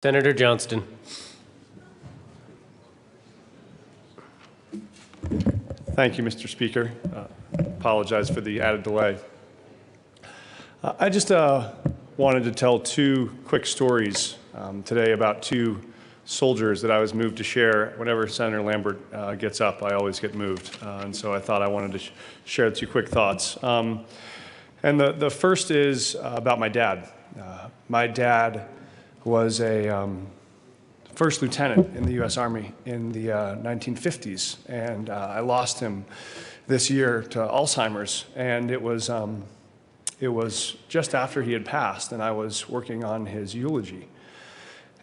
Senator Johnston. Thank you, Mr. Speaker. Apologize for the added delay. I just wanted to tell two quick stories today about two soldiers that I was moved to share. Whenever Senator Lambert gets up, I always get moved. And so I thought I wanted to share two quick thoughts. And the first is about my dad. My dad was a first lieutenant in the U.S. Army in the 1950s, and I lost him this year to Alzheimer's, and it was just after he had passed, and I was working on his eulogy,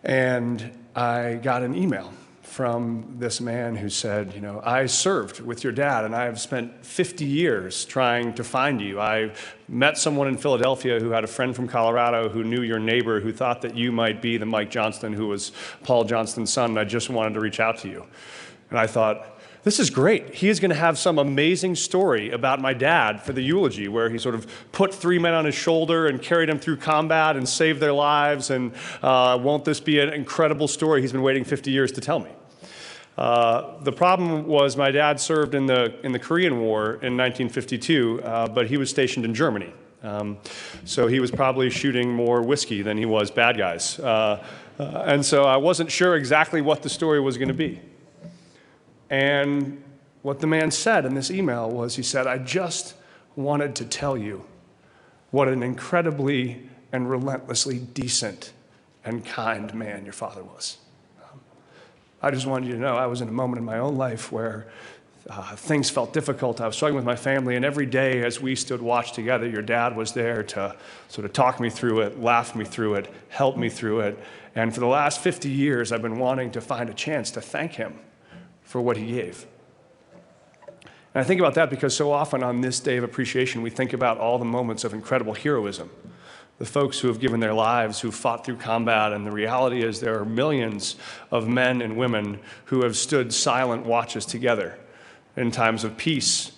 and I got an email from this man who said, you know, I served with your dad, and I have spent 50 years trying to find you. I met someone in Philadelphia who had a friend from Colorado who knew your neighbor who thought that you might be the Mike Johnston who was Paul Johnston's son, and I just wanted to reach out to you. And I thought, this is great. He is going to have some amazing story about my dad for the eulogy, where he sort of put three men on his shoulder and carried them through combat and saved their lives, and won't this be an incredible story he's been waiting 50 years to tell me? The problem was my dad served in the Korean War in 1952, but he was stationed in Germany. So he was probably shooting more whiskey than he was bad guys. And so I wasn't sure exactly what the story was going to be. And what the man said in this email was, he said, I just wanted to tell you what an incredibly and relentlessly decent and kind man your father was. I just wanted you to know I was in a moment in my own life where things felt difficult. I was struggling with my family, and every day as we stood watch together, your dad was there to sort of talk me through it, laugh me through it, help me through it. And for the last 50 years, I've been wanting to find a chance to thank him for what he gave. And I think about that because so often on this day of appreciation, we think about all the moments of incredible heroism, the folks who have given their lives, who fought through combat, and the reality is there are millions of men and women who have stood silent watches together in times of peace,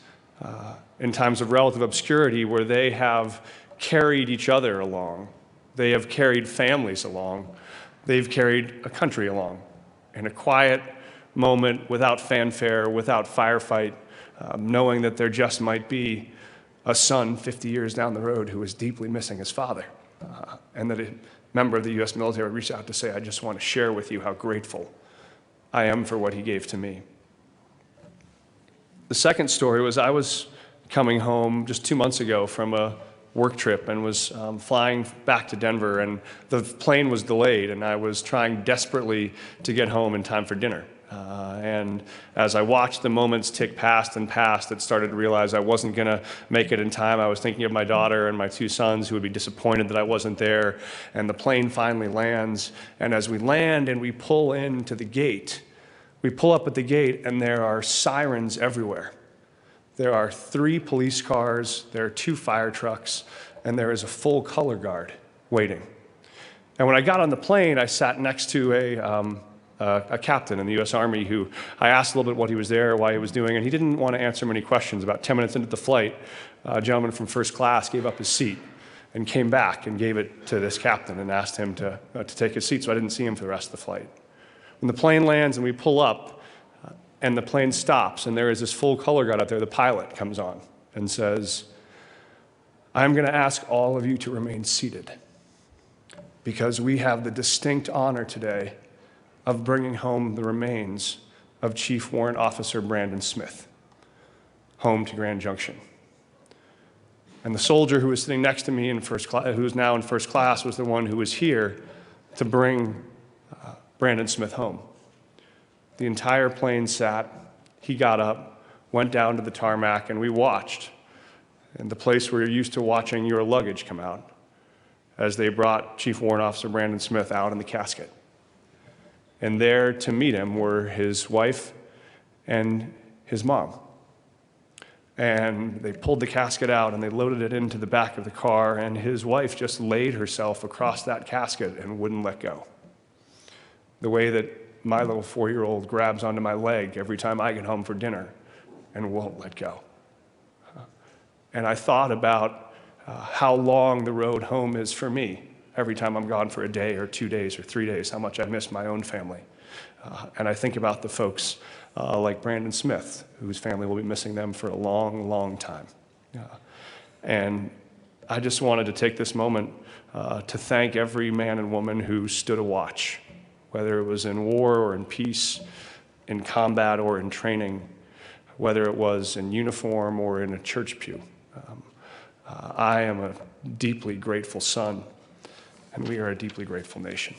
in times of relative obscurity, where they have carried each other along. They have carried families along. They've carried a country along in a quiet moment, without fanfare, without firefight, knowing that there just might be a son 50 years down the road who is deeply missing his father, and that a member of the U.S. military reached out to say, I just want to share with you how grateful I am for what he gave to me. The second story was I was coming home just 2 months ago from a work trip and was flying back to Denver, and the plane was delayed, and I was trying desperately to get home in time for dinner. And as I watched the moments tick past and past, it started to realize I wasn't going to make it in time. I was thinking of my daughter and my two sons who would be disappointed that I wasn't there. And the plane finally lands. And as we land and we pull into the gate, we pull up at the gate and there are sirens everywhere. There are 3 police cars, there are 2 fire trucks, and there is a full color guard waiting. And when I got on the plane, I sat next to a captain in the U.S. Army who I asked a little bit what he was there, why he was doing, and he didn't want to answer many questions. About 10 minutes into the flight, a gentleman from first class gave up his seat and came back and gave it to this captain and asked him to take his seat, so I didn't see him for the rest of the flight. When the plane lands and we pull up and the plane stops and there is this full color guard out there, the pilot comes on and says, I'm going to ask all of you to remain seated because we have the distinct honor today of bringing home the remains of Chief Warrant Officer Brandon Smith home to Grand Junction. And the soldier who was sitting next to me in first class, who is now in first class, was the one who was here to bring Brandon Smith home. The entire plane sat, he got up, went down to the tarmac, and we watched in the place where you're used to watching your luggage come out as they brought Chief Warrant Officer Brandon Smith out in the casket. And there to meet him were his wife and his mom. And they pulled the casket out and they loaded it into the back of the car, and his wife just laid herself across that casket and wouldn't let go. The way that my little 4-year-old grabs onto my leg every time I get home for dinner and won't let go. And I thought about how long the road home is for me every time I'm gone for a day or 2 days or 3 days, how much I miss my own family. And I think about the folks like Brandon Smith, whose family will be missing them for a long, long time. And I just wanted to take this moment to thank every man and woman who stood a watch, whether it was in war or in peace, in combat or in training, whether it was in uniform or in a church pew. I am a deeply grateful son, and we are a deeply grateful nation.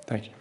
Thank you.